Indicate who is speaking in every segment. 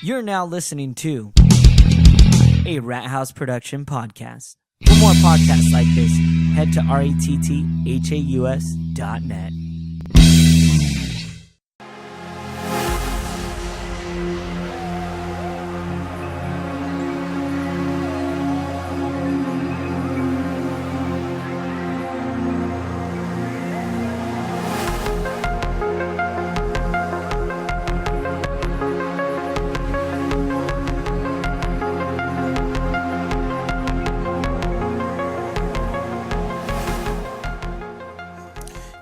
Speaker 1: You're now listening to a RattHaus production podcast. For more podcasts like this, head to RattHaus.net.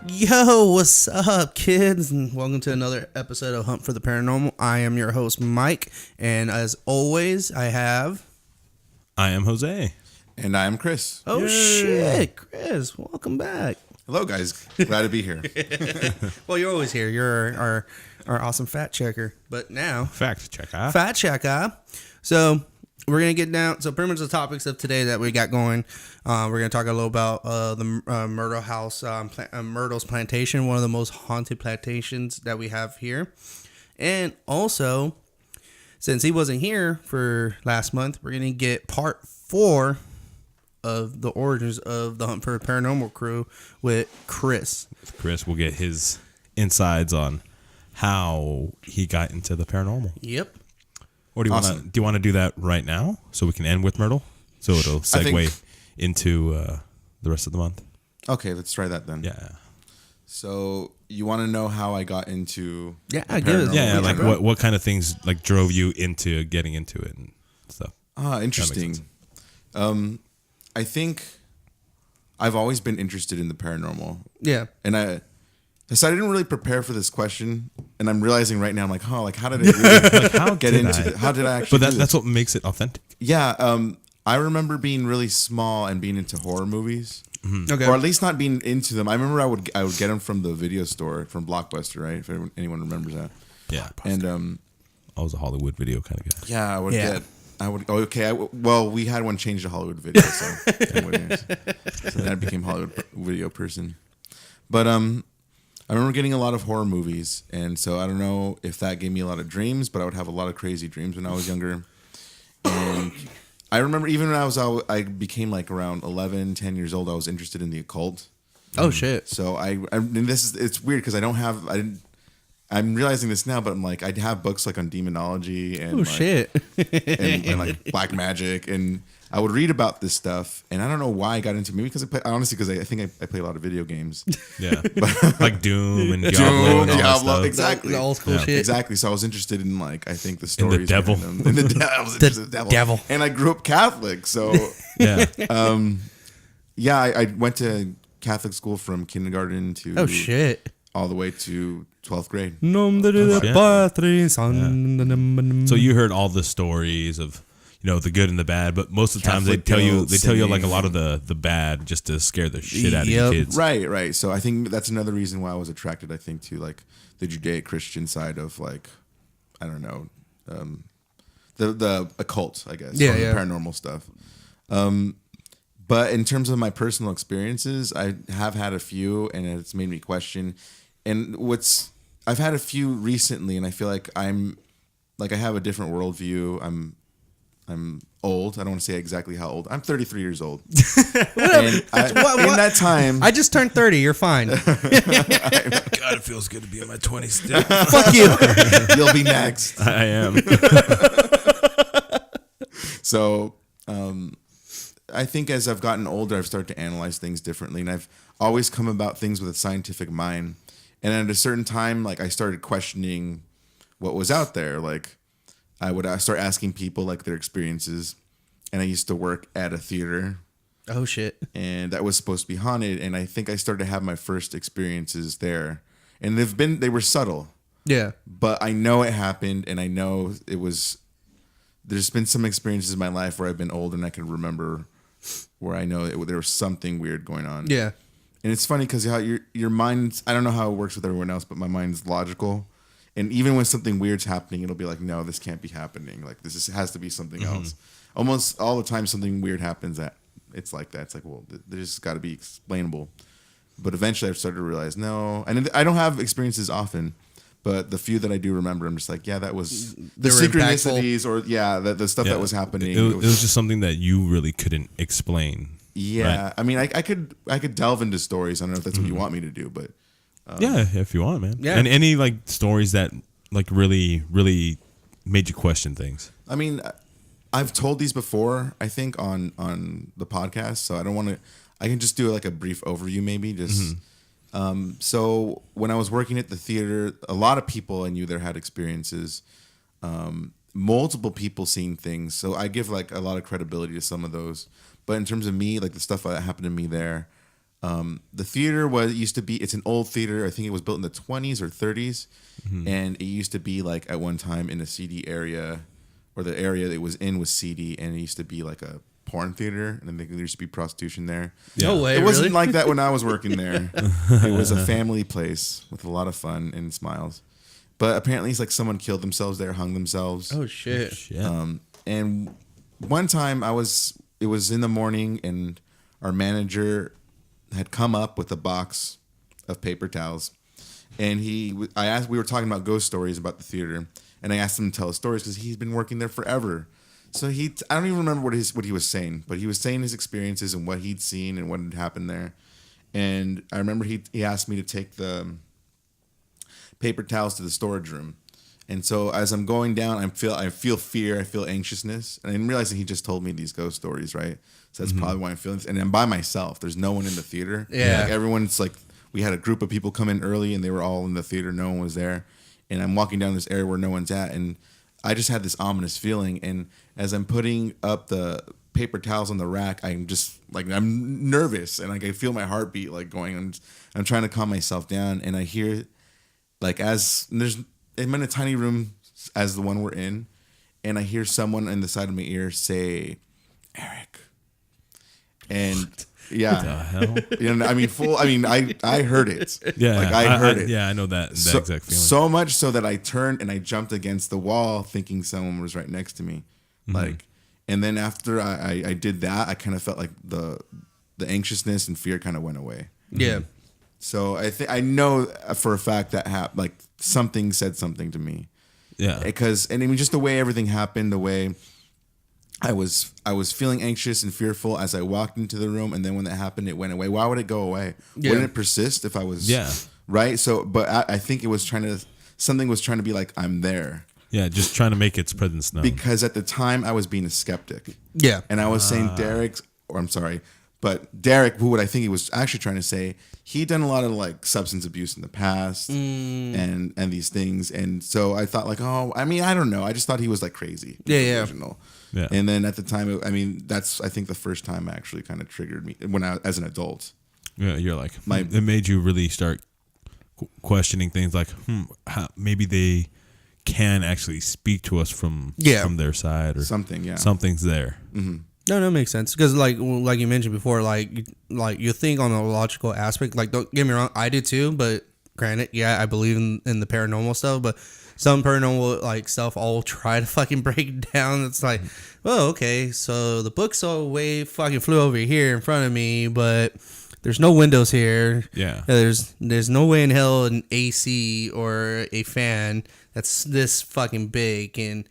Speaker 2: Yo, what's up, kids? And welcome to another episode of Hunt for the Paranormal. I am your host, Mike, and as always, I am
Speaker 3: Jose.
Speaker 4: And I am Chris.
Speaker 2: Oh,
Speaker 3: Yay.
Speaker 2: shit, Chris, welcome back.
Speaker 4: Hello, guys. Glad to be here.
Speaker 2: Well, you're always here. You're our awesome fact checker. But now,
Speaker 3: Fact checker.
Speaker 2: fact checker. So we're gonna get down. So pretty much the topics of today that we got going. We're gonna talk a little about the Myrtle House, Myrtle's Plantation, one of the most haunted plantations that we have here. And also, since he wasn't here for last month, we're gonna get part 4 of the origins of the Hunt for the Paranormal crew with Chris.
Speaker 3: Chris will get his insides on how he got into the paranormal.
Speaker 2: Yep.
Speaker 3: Or do you
Speaker 4: Awesome.
Speaker 3: want to? Do you want to do that right now so we can end with Myrtle? So it'll segue into the rest of the month.
Speaker 4: Okay, let's try that then.
Speaker 3: Yeah.
Speaker 4: So you want to know how I got into
Speaker 2: Yeah,
Speaker 4: the
Speaker 2: I get it.
Speaker 4: paranormal?
Speaker 3: Yeah. Like
Speaker 2: bro.
Speaker 3: what kind of things like drove you into getting into it and stuff.
Speaker 4: Interesting. I think I've always been interested in the paranormal.
Speaker 2: Yeah.
Speaker 4: And I didn't really prepare for this question, and I'm realizing right now, I'm like, how did I really
Speaker 3: How
Speaker 4: get
Speaker 3: did
Speaker 4: into
Speaker 3: I?
Speaker 4: it? How did I actually
Speaker 3: But
Speaker 4: do this?
Speaker 3: that's what makes it authentic.
Speaker 4: Yeah, I remember being really small and being into horror movies.
Speaker 2: Okay.
Speaker 4: Or at least not being into them. I remember I would get them from the video store, from Blockbuster, right? If anyone remembers that.
Speaker 3: Yeah.
Speaker 4: And
Speaker 3: I was a Hollywood video kind of guy.
Speaker 4: yeah, I would
Speaker 2: Yeah.
Speaker 4: get. I would. Oh, okay. Well, we had one changed to Hollywood Video, so anyways. So then I became Hollywood Video person. But I remember getting a lot of horror movies, and so I don't know if that gave me a lot of dreams, but I would have a lot of crazy dreams when I was younger. And I remember even when I became like around 11, 10 years old, I was interested in the occult.
Speaker 2: Oh, shit.
Speaker 4: So it's weird because I'm realizing this now, but I'm like, I'd have books like on demonology and
Speaker 2: Oh,
Speaker 4: like,
Speaker 2: shit.
Speaker 4: and like black magic, and I would read about this stuff, and I don't know why I got into maybe because I think I play a lot of video games.
Speaker 3: Yeah. Like Doom and Diablo and all that
Speaker 4: Diablo,
Speaker 3: stuff.
Speaker 4: exactly.
Speaker 2: The old school
Speaker 3: Yeah.
Speaker 2: shit.
Speaker 4: Exactly. So I was interested in like I think the stories
Speaker 3: devil.
Speaker 4: behind them. And I was interested in the devil. And I grew up Catholic, so
Speaker 3: Yeah.
Speaker 4: yeah, I went to Catholic school from kindergarten to
Speaker 2: Oh, shit.
Speaker 4: all the way to 12th grade.
Speaker 3: So you heard all the stories of, the good and the bad, but most of the times
Speaker 4: Catholic
Speaker 3: they
Speaker 4: guilt,
Speaker 3: tell you like a
Speaker 4: sinning.
Speaker 3: lot of the bad just to scare the shit out of your
Speaker 2: Yep.
Speaker 3: kids.
Speaker 4: Right. So I think that's another reason why I was attracted, I think, to like the Judeo-Christian side of like, I don't know, the occult, I guess.
Speaker 2: Yeah,
Speaker 4: or
Speaker 2: yeah.
Speaker 4: The paranormal stuff. But in terms of my personal experiences, I have had a few, and it's made me question. And I've had a few recently, and I feel like I have a different worldview. I'm old. I don't want to say exactly how old. I'm 33 years old. And in that time,
Speaker 2: I just turned 30. You're fine.
Speaker 3: God, it feels good to be in my 20s still.
Speaker 2: Fuck you.
Speaker 4: you'll be next.
Speaker 3: I am.
Speaker 4: So, I think as I've gotten older, I've started to analyze things differently, and I've always come about things with a scientific mind. And at a certain time, like I started questioning what was out there. Like I would start asking people like their experiences, and I used to work at a theater,
Speaker 2: Oh, shit.
Speaker 4: and that was supposed to be haunted. And I think I started to have my first experiences there, and they were subtle,
Speaker 2: Yeah.
Speaker 4: but I know it happened, and I know it was. There's been some experiences in my life where I've been old and I can remember where I know there was something weird going on.
Speaker 2: Yeah.
Speaker 4: And it's funny because how your mind, I don't know how it works with everyone else, but my mind's logical. And even when something weird's happening, it'll be like, no, this can't be happening. Like has to be something else. Almost all the time something weird happens that it's like that. It's like, well, there's got to be explainable. But eventually I've started to realize, no. And I don't have experiences often, But the few that I do remember, I'm just like, yeah, that was the
Speaker 2: They were
Speaker 4: synchronicities or the stuff that was happening.
Speaker 3: It was just something that you really couldn't explain.
Speaker 4: Yeah,
Speaker 3: right?
Speaker 4: I mean, I could delve into stories. I don't know if that's what you want me to do, but
Speaker 3: Yeah, if you want, man.
Speaker 2: Yeah.
Speaker 3: And any like stories that like really made you question things.
Speaker 4: I mean, I've told these before, I think on the podcast, so I don't want to. I can just do like a brief overview, maybe just. So when I was working at the theater, a lot of people I knew there had experiences. Multiple people seeing things, so I give like a lot of credibility to some of those. But in terms of me, like the stuff that happened to me there, the theater used to be. It's an old theater. I think it was built in the 20s or 30s, and it used to be like at one time in a seedy area, or the area it was in was seedy, and it used to be like a porn theater, and I think there used to be prostitution there.
Speaker 3: Yeah.
Speaker 2: No way.
Speaker 4: It wasn't
Speaker 2: really?
Speaker 4: like that when I was working there. It was a family place with a lot of fun and smiles. But apparently, it's like someone killed themselves there, hung themselves.
Speaker 2: Oh shit.
Speaker 4: And one time, it was in the morning, and our manager had come up with a box of paper towels, and we were talking about ghost stories about the theater, and I asked him to tell us stories because he's been working there forever. So I don't even remember what he was saying, but he was saying his experiences and what he'd seen and what had happened there. And I remember he asked me to take the paper towels to the storage room. And so as I'm going down, I feel fear, I feel anxiousness, and I'm realizing he just told me these ghost stories, right? So that's probably why I'm feeling this. And I'm by myself. There's no one in the theater.
Speaker 2: Yeah.
Speaker 4: Like everyone's like, we had a group of people come in early, and they were all in the theater. No one was there. And I'm walking down this area where no one's at, and I just had this ominous feeling. And as I'm putting up the paper towels on the rack, I'm just like, I'm nervous, and like I feel my heartbeat like going. I'm trying to calm myself down, and I hear like I'm in a tiny room as the one we're in, and I hear someone in the side of my ear say, "Eric," and yeah,
Speaker 3: What the hell?
Speaker 4: you know, I mean, I heard it.
Speaker 3: Yeah,
Speaker 4: like I heard it.
Speaker 3: Yeah, I know that exact feeling.
Speaker 4: So much so that I turned and I jumped against the wall, thinking someone was right next to me. Like, and then after I did that, I kind of felt like the anxiousness and fear kind of went away.
Speaker 2: Yeah.
Speaker 4: So I know for a fact that like something said something to me.
Speaker 3: Yeah,
Speaker 4: And I mean, just the way everything happened, the way I was feeling anxious and fearful as I walked into the room, and then when that happened, it went away. Why would it go away?
Speaker 2: Yeah.
Speaker 4: Wouldn't it persist if I was right? So, but I think it was something was trying to be like, I'm there.
Speaker 3: yeah, just trying to make its presence known.
Speaker 4: Because at the time I was being a skeptic.
Speaker 2: Yeah.
Speaker 4: And I was saying Derek, who would I think he was actually trying to say, he'd done a lot of like substance abuse in the past and these things. And so I thought like, oh, I mean, I don't know. I just thought he was like crazy.
Speaker 2: Yeah.
Speaker 4: Delusional.
Speaker 3: Yeah.
Speaker 4: And then at the time, that's, I think the first time actually kind of triggered me as an adult.
Speaker 3: Yeah, you're like, it made you really start questioning things like, maybe they can actually speak to us from their side or
Speaker 4: something. Yeah.
Speaker 3: Something's there.
Speaker 2: No, that makes sense because like you mentioned before, like you think on a logical aspect. Like, don't get me wrong, I do too. But granted, yeah, I believe in the paranormal stuff. But some paranormal like stuff, I'll try to fucking break down. It's like, well, okay, so the bookstore fucking flew over here in front of me, but there's no windows here.
Speaker 3: Yeah.
Speaker 2: There's no way in hell an AC or a fan that's this fucking big can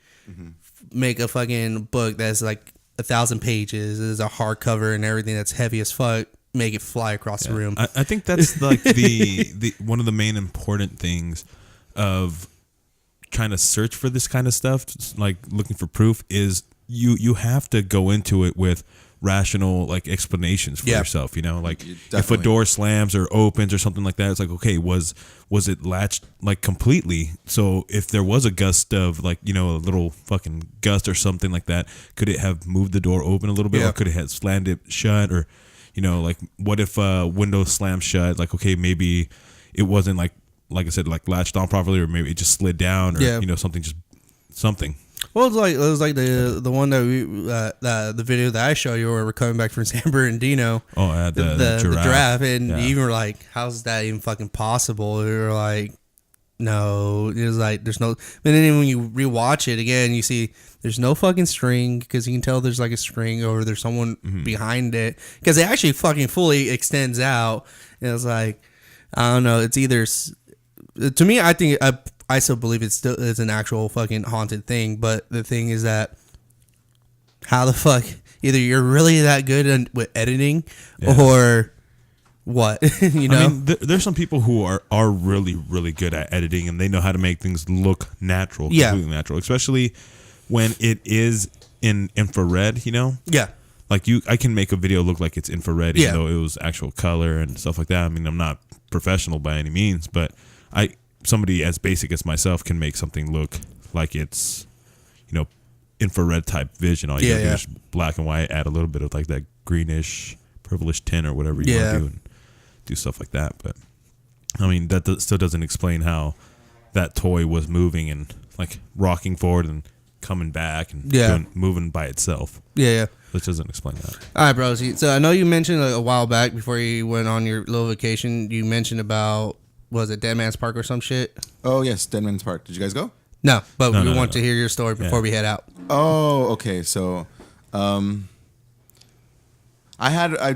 Speaker 2: make a fucking book that's like 1,000 pages, is a hardcover and everything that's heavy as fuck, make it fly across the room.
Speaker 3: I think that's like the one of the main important things of trying to search for this kind of stuff, like looking for proof, is you have to go into it with rational like explanations for yourself, you know, like if a door slams or opens or something like that, it's like, okay, was it latched like completely? So if there was a gust of like, you know, a little fucking gust or something like that, could it have moved the door open a little bit, or could it have slammed it shut? Or, you know, like what if a window slammed shut? Like, okay, maybe it wasn't like I said, like latched on properly, or maybe it just slid down, or you know, something.
Speaker 2: Well, it was like the one that the video that I showed you where we're coming back from San Bernardino.
Speaker 3: Oh, the
Speaker 2: giraffe, and you even were like, "How's that even fucking possible?" We were like, "No," it was like, "There's no." But then when you rewatch it again, you see there's no fucking string, because you can tell there's like a string, or there's someone behind it, because it actually fucking fully extends out. And it's like, I don't know. It's either, to me, I think I still believe it still is an actual fucking haunted thing. But the thing is that how the fuck either you're really that good with editing or what, you know?
Speaker 3: I mean, there's some people who are really, really good at editing, and they know how to make things look natural, completely natural, especially when it is in infrared, you know?
Speaker 2: Yeah.
Speaker 3: Like I can make a video look like it's infrared, even though it was actual color and stuff like that. I mean, I'm not professional by any means, but somebody as basic as myself can make something look like it's, you know, infrared type vision. All you gotta do is black and white, add a little bit of like that greenish, purplish tint or whatever you want to do, and do stuff like that. But I mean, that still doesn't explain how that toy was moving and like rocking forward and coming back and moving by itself. Yeah. Which doesn't explain that.
Speaker 2: All right, bro. So I know you mentioned a while back before you went on your little vacation, you mentioned about, was it Dead Man's Park or some shit?
Speaker 4: Oh, yes, Dead Man's Park. Did you guys go?
Speaker 2: No, but we want to hear your story before we head out.
Speaker 4: Oh, okay. So, I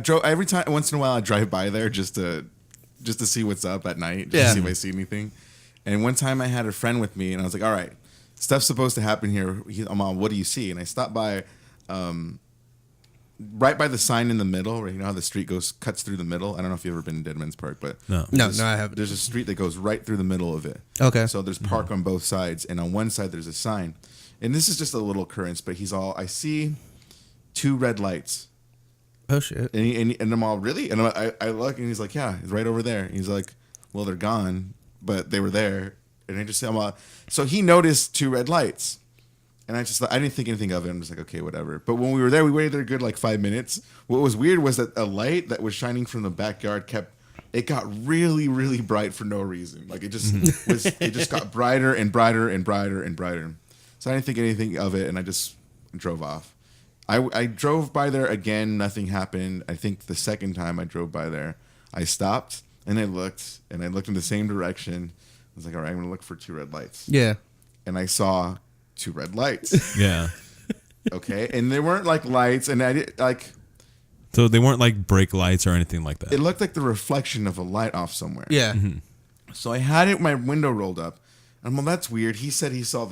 Speaker 4: drove every time. Once in a while, I drive by there just to see what's up at night, just to see if I see anything. And one time, I had a friend with me, and I was like, "All right, stuff's supposed to happen here. Mom, what do you see?" And I stopped by, right by the sign in the middle, right? You know how the street cuts through the middle. I don't know if you've ever been to Dead Man's Park, but
Speaker 2: no, I haven't.
Speaker 4: There's a street that goes right through the middle of it.
Speaker 2: Okay.
Speaker 4: So there's park on both sides, and on one side there's a sign, and this is just a little occurrence, but I see 2 red lights.
Speaker 2: Oh shit.
Speaker 4: And I'm all, really? And I look, and he's like, yeah, it's right over there. And he's like, well, they're gone, but they were there. And I just, so he noticed 2 red lights. And I didn't think anything of it. I'm just like, okay, whatever. But when we were there, we waited there a good like 5 minutes. What was weird was that a light that was shining from the backyard it got really, really bright for no reason. Like it just got brighter and brighter and brighter and brighter. So I didn't think anything of it, and I just drove off. I drove by there again. Nothing happened. I think the second time I drove by there, I stopped and I looked in the same direction. I was like, all right, I'm going to look for 2 red lights.
Speaker 2: Yeah.
Speaker 4: And I saw 2 red lights.
Speaker 3: Yeah.
Speaker 4: Okay. And they weren't like lights. And I did like.
Speaker 3: So they weren't like brake lights or anything like that.
Speaker 4: It looked like the reflection of a light off somewhere.
Speaker 2: Yeah.
Speaker 3: Mm-hmm.
Speaker 4: So I had my window rolled up. And well, that's weird. He said he saw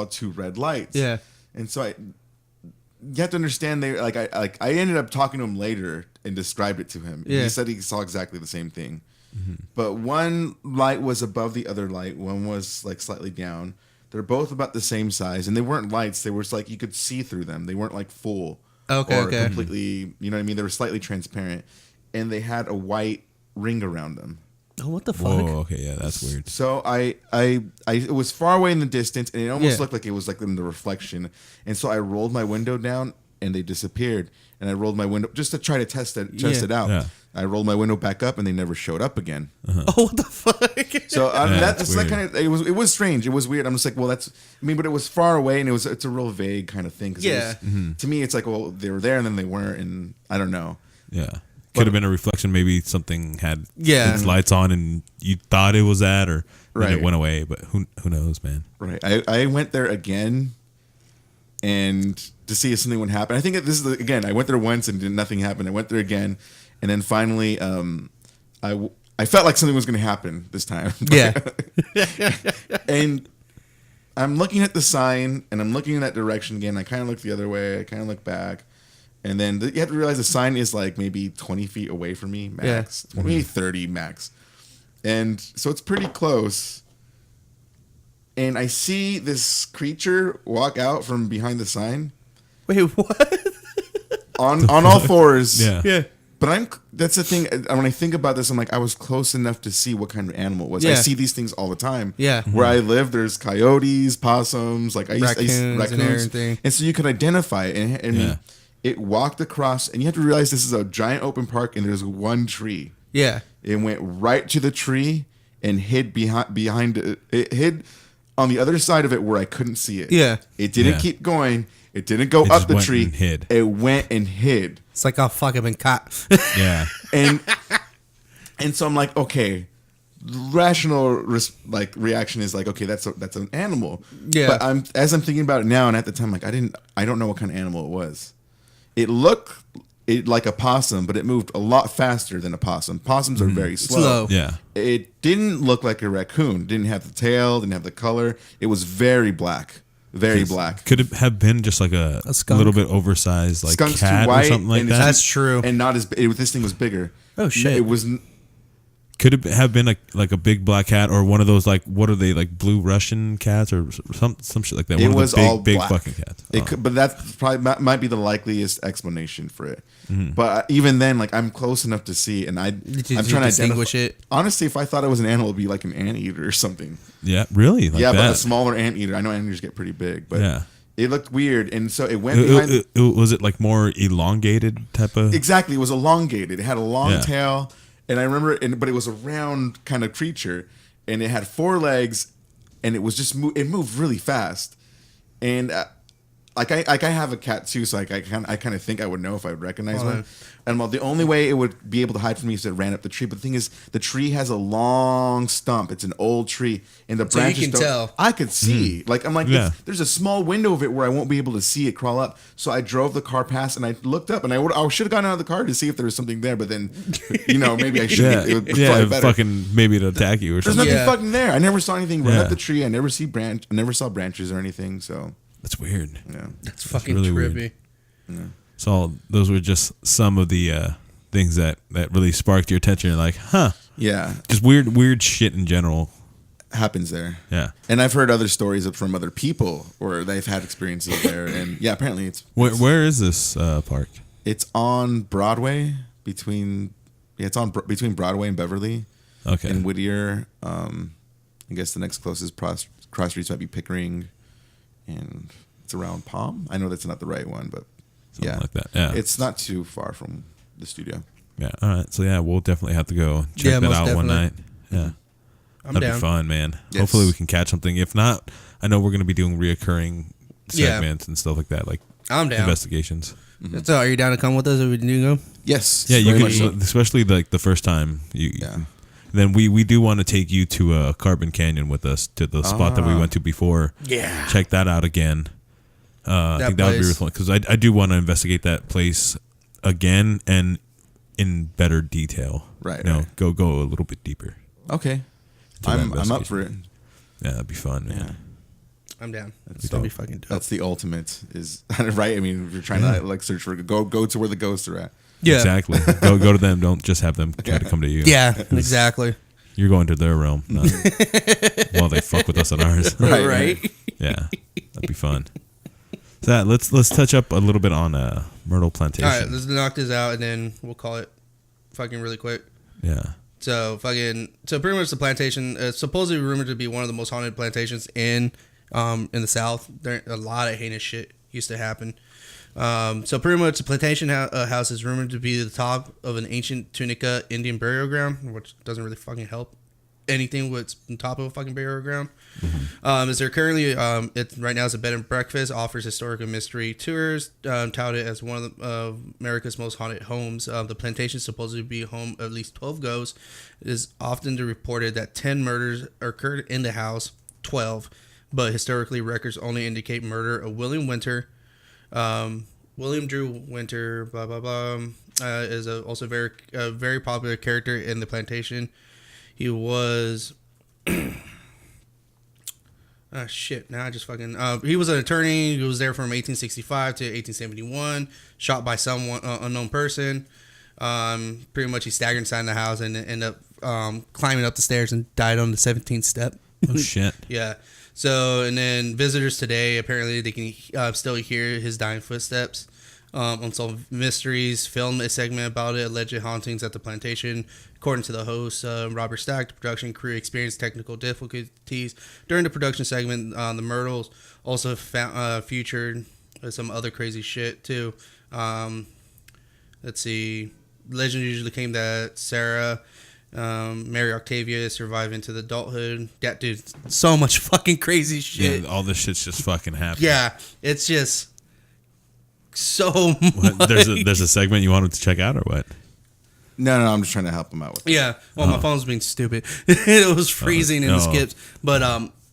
Speaker 4: 2 red lights.
Speaker 2: Yeah.
Speaker 4: And so you have to understand I ended up talking to him later and described it to him. And he said he saw exactly the same thing. Mm-hmm. But one light was above the other light. One was like slightly down. They're both about the same size, and they weren't lights. They were just like you could see through them. They weren't like full or completely. You know what I mean? They were slightly transparent, and they had a white ring around them.
Speaker 2: Oh, what the fuck?
Speaker 3: Whoa, okay, yeah, that's weird.
Speaker 4: So it was far away in the distance, and it almost looked like it was like in the reflection. And so I rolled my window down, and they disappeared. And I rolled my window just to try to test it out. Yeah. I rolled my window back up, and they never showed up again.
Speaker 2: Uh-huh. Oh, what the fuck?
Speaker 4: So that's that kind of it was strange. It was weird. I'm just like, well, but it was far away, and it's a real vague kind of thing. To me, it's like, well, they were there, and then they weren't, and I don't know.
Speaker 3: Yeah. Could have been a reflection. Maybe something had its lights on and you thought it was that, or then it went away. But who knows, man? Right.
Speaker 4: I went there again, and to see if something would happen. I think this is again. I went there once and nothing happened. I went there again, and then finally, I felt like something was going to happen this time.
Speaker 2: Yeah.
Speaker 4: And I'm looking at the sign, and I'm looking in that direction again. I kind of look the other way. I kind of look back. And then you have to realize the sign is like maybe 20 feet away from me, max. Yeah. Maybe 30 max. And so it's pretty close. And I see this creature walk out from behind the sign.
Speaker 2: Wait, what?
Speaker 4: on all fours.
Speaker 2: Yeah.
Speaker 4: But that's the thing. When I think about this, I'm like, I was close enough to see what kind of animal it was.
Speaker 2: Yeah.
Speaker 4: I see these things all the time.
Speaker 2: Yeah.
Speaker 4: Where I live, there's coyotes, possums, like raccoons
Speaker 2: and everything.
Speaker 4: And so you could identify it. And it walked across, and you have to realize this is a giant open park, and there's one tree.
Speaker 2: Yeah.
Speaker 4: It went right to the tree and hid behind it. It hid on the other side of it where I couldn't see it.
Speaker 2: Yeah.
Speaker 4: It didn't keep going. It didn't go up the tree. It went and hid.
Speaker 2: It's like, oh, fuck, I've been caught.
Speaker 3: Yeah.
Speaker 4: And so I'm like, okay, rational reaction is like, okay, that's an animal.
Speaker 2: Yeah.
Speaker 4: But as I'm thinking about it now, and at the time, like I don't know what kind of animal it was. It looked it like a possum, but it moved a lot faster than a possum. Possums are very slow.
Speaker 3: Yeah.
Speaker 4: It didn't look like a raccoon. Didn't have the tail. Didn't have the color. It was very black. Very black.
Speaker 3: Could it have been just like a
Speaker 2: skunk?
Speaker 3: little bit oversized, like
Speaker 4: Skunk's
Speaker 3: cat
Speaker 4: too white,
Speaker 3: or something like
Speaker 4: and
Speaker 3: that?
Speaker 2: That's true.
Speaker 4: And not as this thing was bigger.
Speaker 2: Oh, shit.
Speaker 4: It was.
Speaker 3: Could it have been like a big black cat or one of those like what are they like blue Russian cats or some shit like that?
Speaker 4: It
Speaker 3: One
Speaker 4: was
Speaker 3: of the big
Speaker 4: all
Speaker 3: big
Speaker 4: black.
Speaker 3: fucking cats.
Speaker 4: It
Speaker 3: Oh.
Speaker 4: could, but that probably might be the likeliest explanation for it.
Speaker 3: Mm-hmm.
Speaker 4: But even then, like I'm close enough to see, and I'm trying to
Speaker 2: distinguish
Speaker 4: identify.
Speaker 2: it.
Speaker 4: Honestly, if I thought it was an animal, it'd be like an anteater or something.
Speaker 3: Yeah, really? Like
Speaker 4: yeah,
Speaker 3: that?
Speaker 4: but a smaller anteater. I know anteaters get pretty big, but
Speaker 3: Yeah.
Speaker 4: it looked weird, and so it went behind.
Speaker 3: Was it like more elongated type of?
Speaker 4: Exactly, it was elongated. It had a long
Speaker 3: Yeah.
Speaker 4: tail, and I remember, but it was a round kind of creature, and it had 4 legs, and it was just it moved really fast, and like I have a cat too, so like I kind of think I would know if I would recognize one. And well, the only way it would be able to hide from me is if it ran up the tree. But the thing is, the tree has a long stump. It's an old tree, and the
Speaker 2: So you
Speaker 4: branches.
Speaker 2: can tell.
Speaker 4: I could see. Like I'm like,
Speaker 3: Yeah.
Speaker 4: there's a small window of it where I won't be able to see it crawl up. So I drove the car past, and I looked up, and I should have gone out of the car to see if there was something there. But then, maybe I should.
Speaker 3: Yeah,
Speaker 4: It would
Speaker 3: yeah,
Speaker 4: fly
Speaker 3: it
Speaker 4: better.
Speaker 3: fucking maybe it'll attack you or
Speaker 4: There's
Speaker 3: something.
Speaker 4: nothing
Speaker 2: Yeah.
Speaker 4: fucking there. I never saw anything run
Speaker 3: Yeah.
Speaker 4: up the tree. I never saw branches or anything. So
Speaker 3: That's weird.
Speaker 4: yeah.
Speaker 2: That's fucking
Speaker 3: really
Speaker 2: trippy.
Speaker 3: weird. So those were just some of the things that really sparked your attention. You're like, huh?
Speaker 4: Yeah,
Speaker 3: Just weird shit in general.
Speaker 4: happens there.
Speaker 3: Yeah.
Speaker 4: And I've heard other stories from other people where they've had experiences there, and yeah, apparently
Speaker 3: Where is this park?
Speaker 4: it's on Broadway between Broadway and Beverly
Speaker 3: Okay.
Speaker 4: and Whittier. I guess the next closest cross streets might be Pickering, and it's around Palm. I know that's not the right one, but
Speaker 3: Something
Speaker 4: yeah,
Speaker 3: like that. Yeah.
Speaker 4: it's not too far from the studio.
Speaker 3: Yeah. All right. So yeah, we'll definitely have to go check
Speaker 2: Yeah,
Speaker 3: that
Speaker 2: most
Speaker 3: out one night.
Speaker 2: definitely.
Speaker 3: Yeah.
Speaker 2: I'm
Speaker 3: That'd
Speaker 2: down.
Speaker 3: be fun, man.
Speaker 4: Yes.
Speaker 3: Hopefully we can catch something. If not, I know we're going to be doing reoccurring
Speaker 2: Yeah.
Speaker 3: segments and stuff like that, like
Speaker 2: I'm down.
Speaker 3: investigations.
Speaker 2: So, are you down to come with us if we do go?
Speaker 4: Yes.
Speaker 3: Yeah, you
Speaker 4: very
Speaker 3: can,
Speaker 4: much so.
Speaker 3: especially like the first time.
Speaker 4: Yeah.
Speaker 3: Then we do want to take you to Carbon Canyon with us to the spot that we went to before.
Speaker 2: Yeah.
Speaker 3: Check that out again. I think that would be really
Speaker 2: place.
Speaker 3: fun because I do want to investigate that place again and in better detail.
Speaker 4: Right,
Speaker 3: You know,
Speaker 4: right.
Speaker 3: go a little bit deeper.
Speaker 4: Okay.
Speaker 3: To that
Speaker 4: I'm up for it.
Speaker 3: Yeah, that'd be fun, man.
Speaker 4: Yeah.
Speaker 2: I'm down.
Speaker 4: That's
Speaker 2: That'd be
Speaker 3: dope.
Speaker 2: fucking dope.
Speaker 4: That's the ultimate, is right. I mean, if you're trying to like search for go to where the ghosts are at.
Speaker 2: Yeah.
Speaker 3: Exactly. go to them. Don't just have them try to come to you.
Speaker 2: Yeah, exactly.
Speaker 3: You're going to their realm, not while they fuck with us on ours.
Speaker 4: Right.
Speaker 3: Yeah, that'd be fun. So yeah, let's touch up a little bit on Myrtle Plantation.
Speaker 2: All right, let's knock this out and then we'll call it fucking really quick.
Speaker 3: Yeah.
Speaker 2: So pretty much the plantation is supposedly rumored to be one of the most haunted plantations in the South. There a lot of heinous shit used to happen. So pretty much the plantation house is rumored to be the top of an ancient Tunica Indian burial ground, which doesn't really fucking help anything with on top of a fucking burial ground. Is there currently it right now is a bed and breakfast, offers historical mystery tours, touted as one of America's most haunted homes. The plantation supposedly be home of at least 12 ghosts. It is often reported that 10 murders occurred in the house, 12, but historically records only indicate murder of William Winter. William Drew Winter, blah blah blah, is also very popular character in the plantation. He was shit. Now I just fucking. He was an attorney. He was there from 1865 to 1871. Shot by someone unknown person. Pretty much he staggered inside the house and ended up climbing up the stairs and died on the 17th step.
Speaker 3: Oh shit.
Speaker 2: Yeah. So, and then visitors today, apparently they can still hear his dying footsteps. Unsolved Mysteries filmed a segment about it, alleged hauntings at the plantation. According to the host, Robert Stack, the production crew experienced technical difficulties during the production segment. The Myrtles also featured some other crazy shit, too. Let's see. Legend usually claimed that Sarah... Mary Octavia survived into the adulthood. That dude, so much fucking crazy shit.
Speaker 3: Yeah, all this shit's just fucking happening.
Speaker 2: Yeah, it's just so
Speaker 3: What,
Speaker 2: much.
Speaker 3: there's a segment you wanted to check out or what?
Speaker 4: No, I'm just trying to help him out with it.
Speaker 2: Yeah, well, my phone's being stupid. It was freezing and it
Speaker 3: no.
Speaker 2: skipped. But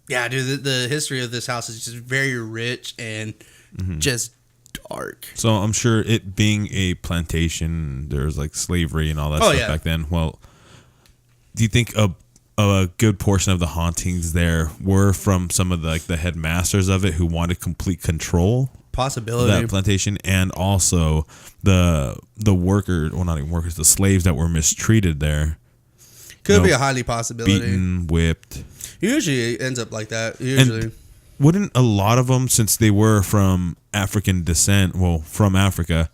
Speaker 2: yeah, dude, the history of this house is just very rich and just dark.
Speaker 3: So I'm sure it being a plantation, there's like slavery and all that stuff back then. Well, do you think a good portion of the hauntings there were from some of the headmasters of it who wanted complete control?
Speaker 2: Possibility.
Speaker 3: That plantation, and also the workers, well, not even workers, the slaves that were mistreated there.
Speaker 2: Could be a highly possibility.
Speaker 3: Beaten, whipped.
Speaker 2: Usually it ends up like that. Usually.
Speaker 3: And wouldn't a lot of them, since they were from African descent, well, from Africa,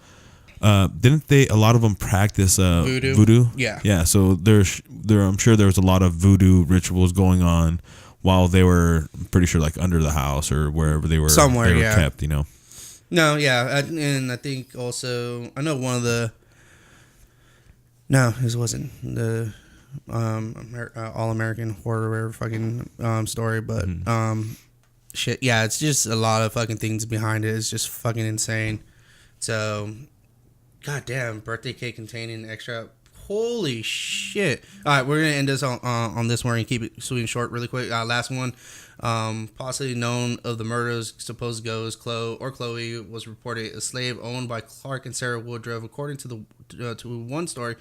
Speaker 3: didn't they? A lot of them practice voodoo. Yeah. So I'm sure there was a lot of voodoo rituals going on while they were, pretty sure, like under the house or wherever they were.
Speaker 2: Somewhere,
Speaker 3: they were kept.
Speaker 2: No, yeah, and I think also I know one of the. No, this wasn't the All American Horror fucking story, but shit, yeah, it's just a lot of fucking things behind it. It's just fucking insane. So, goddamn, birthday cake containing extra. Holy shit! All right, we're gonna end this on this one and keep it sweet and short, really quick. Last one. Possibly known of the murders, supposed goes Chloe was reported a slave owned by Clark and Sarah Woodruff. According to to one story,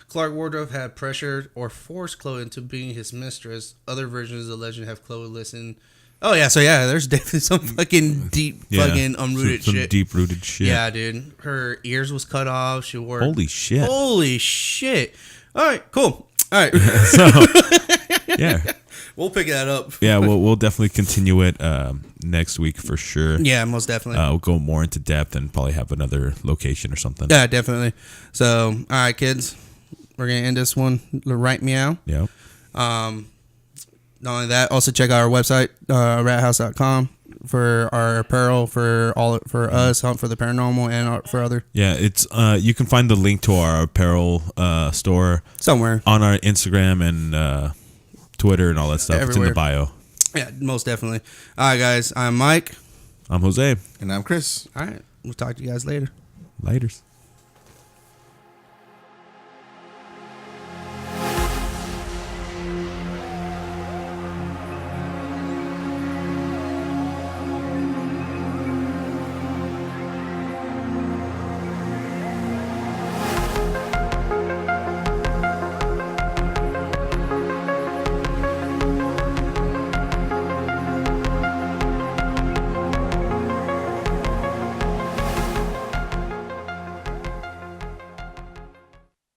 Speaker 2: Clark Woodruff had pressured or forced Chloe into being his mistress. Other versions of the legend have Chloe listen. Oh yeah, so yeah, there's definitely some fucking deep, fucking unrooted
Speaker 3: some
Speaker 2: shit.
Speaker 3: Deep rooted shit.
Speaker 2: Yeah, dude, her ears was cut off. She wore.
Speaker 3: Holy shit!
Speaker 2: All right, cool. All right,
Speaker 3: so yeah.
Speaker 2: We'll pick that up.
Speaker 3: Yeah, we'll definitely continue it next week for sure.
Speaker 2: Yeah, most definitely.
Speaker 3: We'll go more into depth and probably have another location or something.
Speaker 2: Yeah, definitely. So, all right, kids, we're gonna end this one right meow.
Speaker 3: Yeah.
Speaker 2: Not only that, also check out our website, RattHaus.com, for our apparel for us, Hunt for the Paranormal, and for other.
Speaker 3: Yeah, it's you can find the link to our apparel store
Speaker 2: somewhere
Speaker 3: on our Instagram and Twitter and all that stuff. Everywhere. It's in the bio.
Speaker 2: Yeah, most definitely. All right, guys. I'm Mike.
Speaker 3: I'm Jose.
Speaker 4: And I'm Chris.
Speaker 2: All right. We'll talk to you guys later.
Speaker 3: Laters.